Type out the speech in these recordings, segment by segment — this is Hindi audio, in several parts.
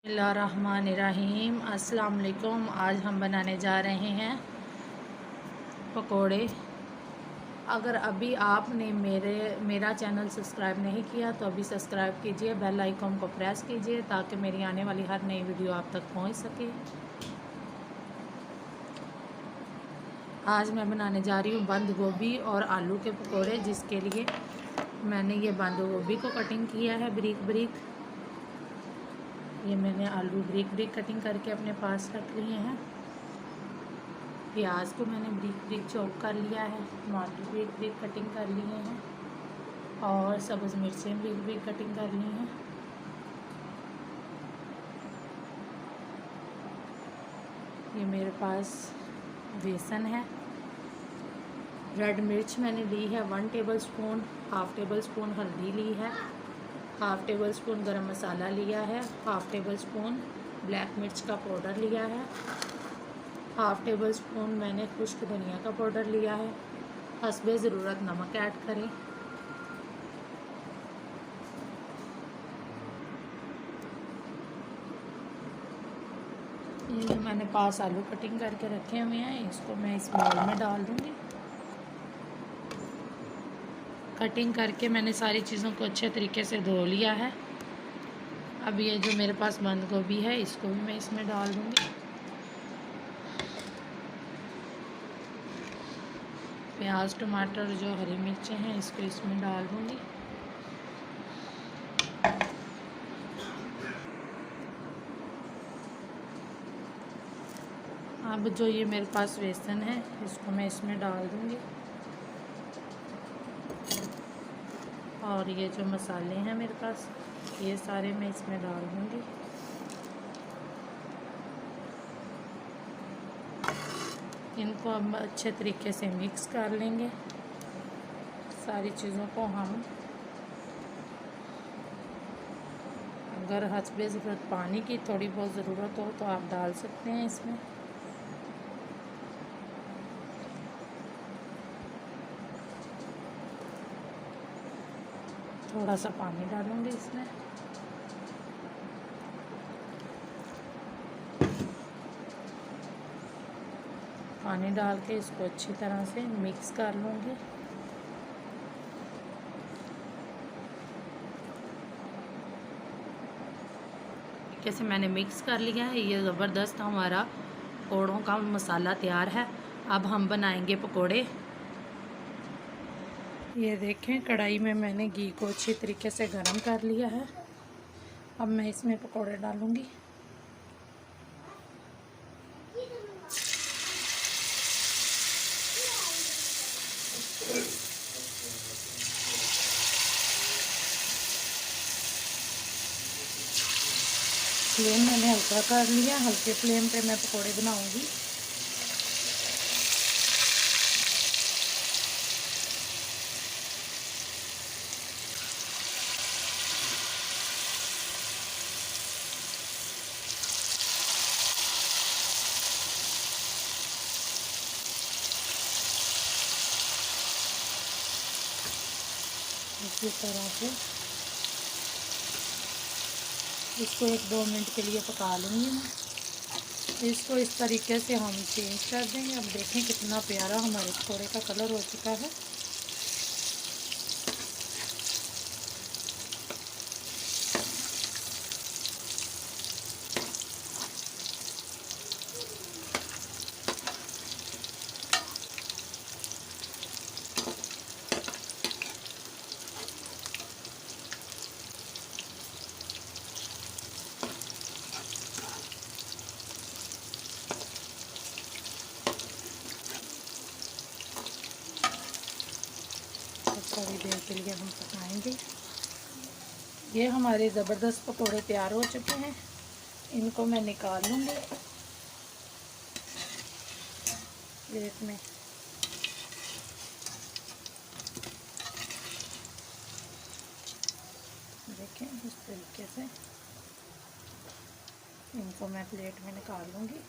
बिस्मिल्लाहिर्रहमानिर्रहीम। अस्सलाम वालेकुम। आज हम बनाने जा रहे हैं पकोड़े। अगर अभी आपने मेरा चैनल सब्सक्राइब नहीं किया तो अभी सब्सक्राइब कीजिए, बेल आइकॉन को प्रेस कीजिए ताकि मेरी आने वाली हर नई वीडियो आप तक पहुंच सके। आज मैं बनाने जा रही हूँ बंद गोभी और आलू के पकोड़े, जिसके लिए मैंने ये बंद गोभी को कटिंग किया है बारीक बारीक। ये मैंने आलू ब्रिक ब्रिक कटिंग करके अपने पास रख लिए हैं। प्याज को मैंने ब्रिक ब्रिक चॉप कर लिया है, टमाटर ब्रिक ब्रिक कटिंग कर लिए हैं और सब्ज़ मिर्चें ब्रिक ब्रिक कटिंग कर ली हैं। ये मेरे पास बेसन है। रेड मिर्च मैंने ली है 1 table spoon, half table spoon हल्दी ली है, हाफ़ टेबल स्पून गरम मसाला लिया है, हाफ़ टेबल स्पून ब्लैक मिर्च का पाउडर लिया है, हाफ़ टेबल स्पून मैंने खुश्क धनिया का पाउडर लिया है। हस्बे ज़रूरत नमक ऐड करें। ये मैंने 5 आलू कटिंग करके रखे हुए हैं, इसको मैं इस बाउल में डाल दूँगी। कटिंग करके मैंने सारी चीज़ों को अच्छे तरीके से धो लिया है। अब ये जो मेरे पास बंद गोभी है इसको भी मैं इसमें डाल दूँगी। प्याज टमाटर जो हरी मिर्चें हैं इसको इसमें डाल दूँगी। अब जो ये मेरे पास बेसन है इसको मैं इसमें डाल दूँगी और ये जो मसाले हैं मेरे पास ये सारे मैं इसमें डाल दूँगी। इनको अब अच्छे तरीके से मिक्स कर लेंगे। सारी चीज़ों को हम, अगर हस्बे ज़रूरत पानी की थोड़ी बहुत ज़रूरत हो तो आप डाल सकते हैं इसमें। थोड़ा सा पानी डालूँगी इसमें। पानी डाल के इसको अच्छी तरह से मिक्स कर लूँगी। कैसे मैंने मिक्स कर लिया है। ये ज़बरदस्त हमारा पकौड़ों का मसाला तैयार है। अब हम बनाएंगे पकोड़े। ये देखें कढ़ाई में मैंने घी को अच्छी तरीके से गरम कर लिया है। अब मैं इसमें पकोड़े डालूँगी। फ्लेम मैंने हल्का कर लिया, हल्के फ्लेम पे मैं पकोड़े बनाऊँगी। इसी तरह से इसको 1-2 मिनट के लिए पका लूँगी मैं। इसको इस तरीके से हम चेंज कर देंगे। अब देखें कितना प्यारा हमारे पकोड़े का कलर हो चुका है। थोड़ी देर के लिए हम पकाएंगे। ये हमारे ज़बरदस्त पकोड़े तैयार हो चुके हैं। इनको मैं निकाल लूँगी प्लेट में। देखें इस तरीके से इनको मैं प्लेट में निकाल लूँगी।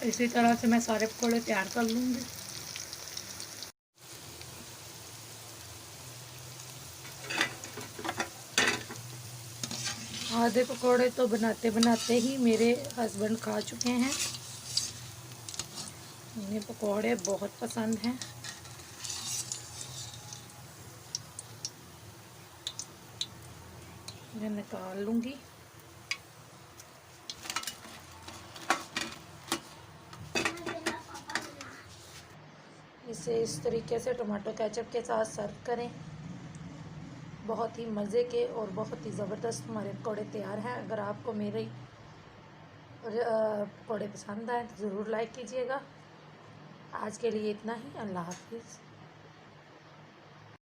इसी तरह से मैं सारे पकौड़े तैयार कर लूँगी। आधे पकौड़े तो बनाते बनाते ही मेरे हस्बैंड खा चुके हैं। उन्हें पकौड़े बहुत पसंद हैं। मैं निकाल लूँगी। इसे इस तरीके से टमाटो केचप के साथ सर्व करें। बहुत ही मज़े के और बहुत ही ज़बरदस्त हमारे पकौड़े तैयार हैं। अगर आपको मेरे पकौड़े पसंद आए तो ज़रूर लाइक कीजिएगा। आज के लिए इतना ही। अल्लाह हाफिज़।